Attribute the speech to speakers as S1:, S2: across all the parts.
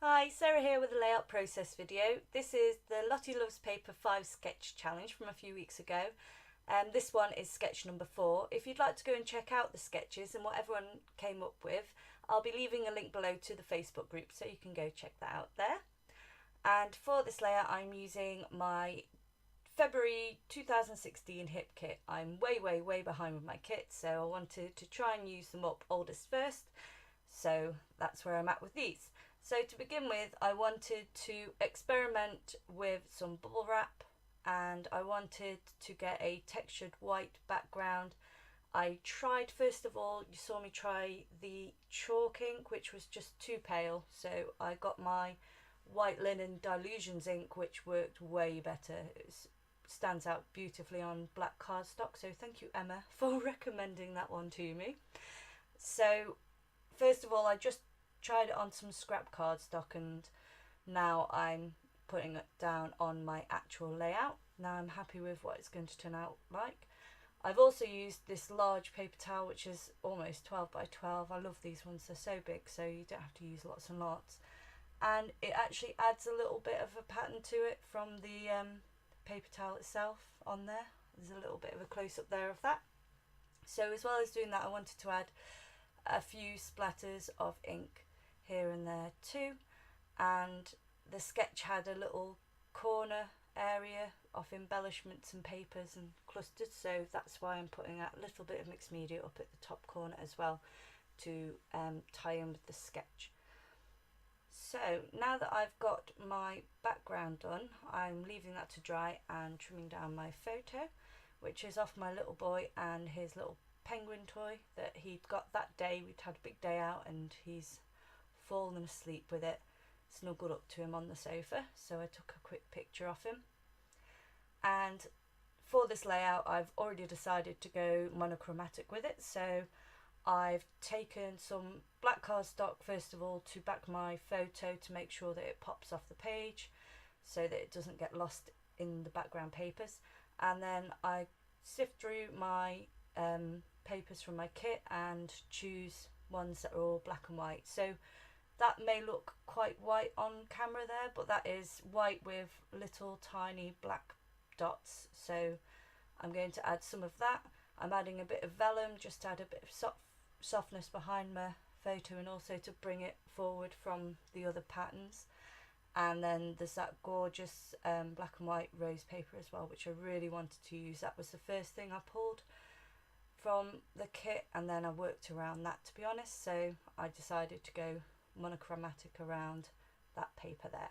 S1: Hi, Sarah here with a layout process video. This is the Lottie Loves Paper 5 sketch challenge from a few weeks ago. This one is sketch number 4. If you'd like to go and check out the sketches and what everyone came up with, I'll be leaving a link below to the Facebook group so you can go check that out there. And for this layout I'm using my February 2016 hip kit. I'm way behind with my kit, so I wanted to try and use them up oldest first. So that's where I'm at with these. So to begin with, I wanted to experiment with some bubble wrap, and I wanted to get a textured white background. I tried, first of all, you saw me try the chalk ink, which was just too pale, so I got my white linen Dilutions ink, which worked way better. It stands out beautifully on black cardstock, so thank you, Emma, for recommending that one to me. So first of all, I just tried it on some scrap cardstock, and now I'm putting it down on my actual layout. Now I'm happy with what it's going to turn out like. I've also used this large paper towel, which is almost 12 by 12. I love these ones, they're so big, so you don't have to use lots and lots. And it actually adds a little bit of a pattern to it from the paper towel itself on there. There's a little bit of a close-up there of that. So as well as doing that, I wanted to add a few splatters of ink here and there too, and the sketch had a little corner area of embellishments and papers and clusters, so that's why I'm putting a little bit of mixed media up at the top corner as well to tie in with the sketch. So now that I've got my background done, I'm leaving that to dry and trimming down my photo, which is of my little boy and his little penguin toy that he'd got that day. We'd had a big day out and he's fallen asleep with it, snuggled up to him on the sofa, so I took a quick picture of him. And for this layout I've already decided to go monochromatic with it, so I've taken some black cardstock first of all to back my photo to make sure that it pops off the page so that it doesn't get lost in the background papers, and then I sift through my papers from my kit and choose ones that are all black and white. So that may look quite white on camera there, but that is white with little tiny black dots, so I'm going to add some of that. I'm adding a bit of vellum just to add a bit of softness behind my photo and also to bring it forward from the other patterns. And then there's that gorgeous black and white rose paper as well, which I really wanted to use. That was the first thing I pulled from the kit, and then I worked around that, to be honest, so I decided to go monochromatic around that paper there.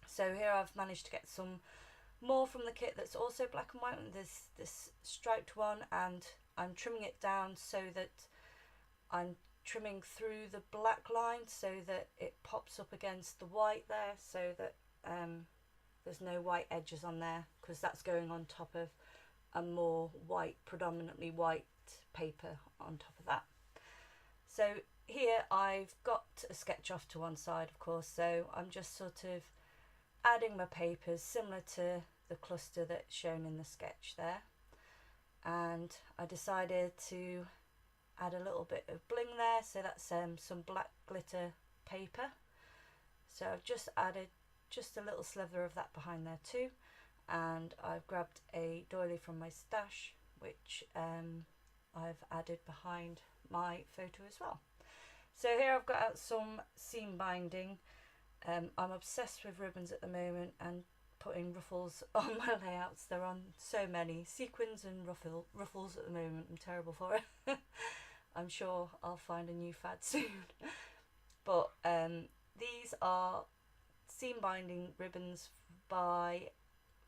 S1: So here I've managed to get some more from the kit that's also black and white, and there's this striped one, and I'm trimming it down so that I'm trimming through the black line so that it pops up against the white there, so that there's no white edges on there, because that's going on top of a more white, predominantly white paper on top of that. So here I've got a sketch off to one side, of course, so I'm just sort of adding my papers similar to the cluster that's shown in the sketch there. And I decided to add a little bit of bling there, so that's some black glitter paper. So I've just added just a little slither of that behind there too, and I've grabbed a doily from my stash, which I've added behind my photo as well. So here I've got out some seam binding. I'm obsessed with ribbons at the moment and putting ruffles on my layouts. They're on so many sequins and ruffles at the moment. I'm terrible for it. I'm sure I'll find a new fad soon. But these are seam binding ribbons by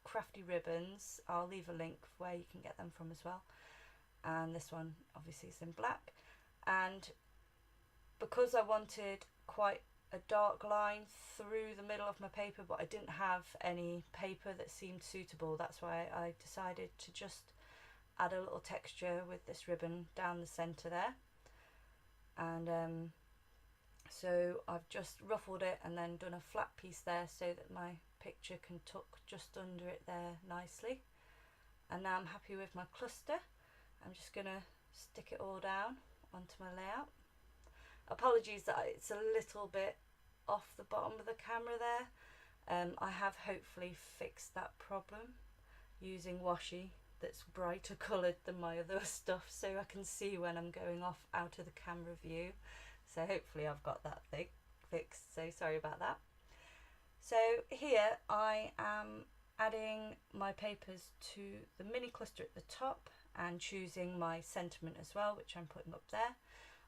S1: Crafty Ribbons. I'll leave a link where you can get them from as well. And this one obviously is in black. And because I wanted quite a dark line through the middle of my paper, but I didn't have any paper that seemed suitable, that's why I decided to just add a little texture with this ribbon down the centre there. And so I've just ruffled it and then done a flat piece there so that my picture can tuck just under it there nicely. And now I'm happy with my cluster. I'm just going to stick it all down onto my layout. Apologies that it's a little bit off the bottom of the camera there. I have hopefully fixed that problem using washi that's brighter coloured than my other stuff, so I can see when I'm going off out of the camera view. So hopefully I've got that fixed, so sorry about that. So here I am adding my papers to the mini cluster at the top and choosing my sentiment as well, which I'm putting up there.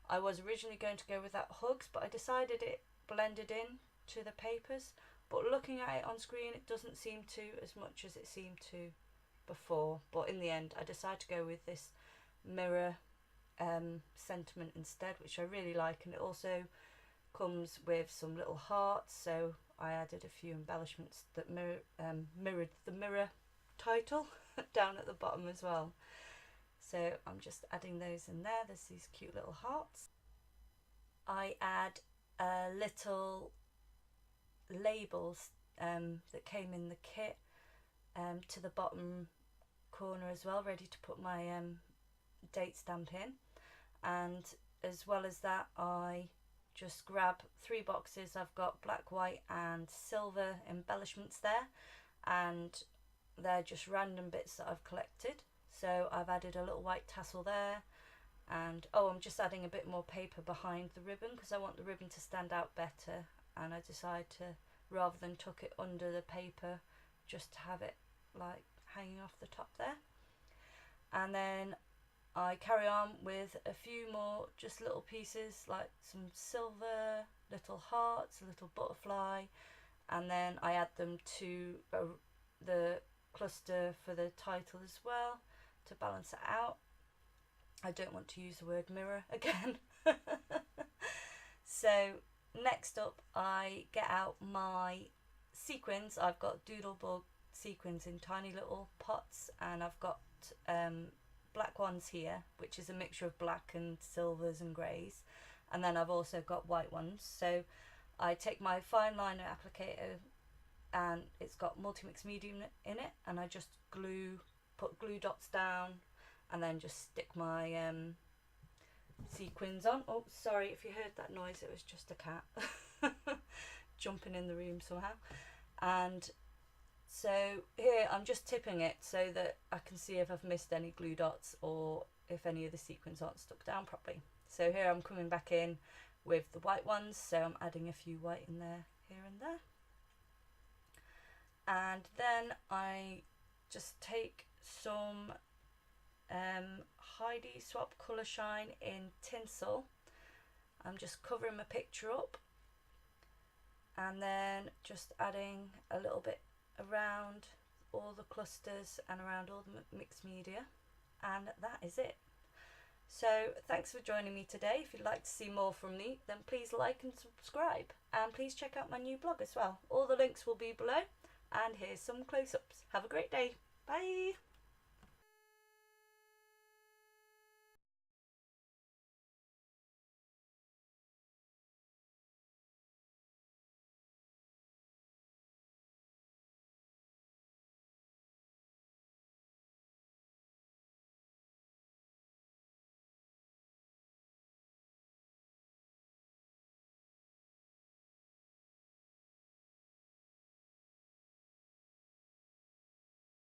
S1: I was originally going to go with that hugs, but I decided it blended in to the papers, but looking at it on screen it doesn't seem to as much as it seemed to before. But in the end I decided to go with this mirror sentiment instead, which I really like, and it also comes with some little hearts, so I added a few embellishments that mirrored the mirror title down at the bottom as well. So I'm just adding those in there. There's these cute little hearts. I add little labels that came in the kit to the bottom corner as well, ready to put my date stamp in. And as well as that, I just grab 3 boxes. I've got black, white and silver embellishments there, and they're just random bits that I've collected. So I've added a little white tassel there, and I'm just adding a bit more paper behind the ribbon because I want the ribbon to stand out better, and I decided to, rather than tuck it under the paper, just have it like hanging off the top there. And then I carry on with a few more just little pieces, like some silver, little hearts, a little butterfly, and then I add them to the cluster for the title as well to balance it out. I don't want to use the word mirror again. So next up I get out my sequins. I've got Doodlebug sequins in tiny little pots, and I've got black ones here, which is a mixture of black and silvers and greys, and then I've also got white ones. So I take my fine liner applicator, and it's got multi-mix medium in it, and I just put glue dots down and then just stick my sequins on. Oh, sorry if you heard that noise, it was just a cat jumping in the room somehow. And so here I'm just tipping it so that I can see if I've missed any glue dots or if any of the sequins aren't stuck down properly. So here I'm coming back in with the white ones, so I'm adding a few white in there, here and there. And then I just take some Heidi Swap Colour Shine in tinsel. I'm just covering my picture up and then just adding a little bit around all the clusters and around all the mixed media, and that is it. So thanks for joining me today. If you'd like to see more from me, then please like and subscribe, and please check out my new blog as well. All the links will be below, and here's some close-ups. Have a great day. Bye.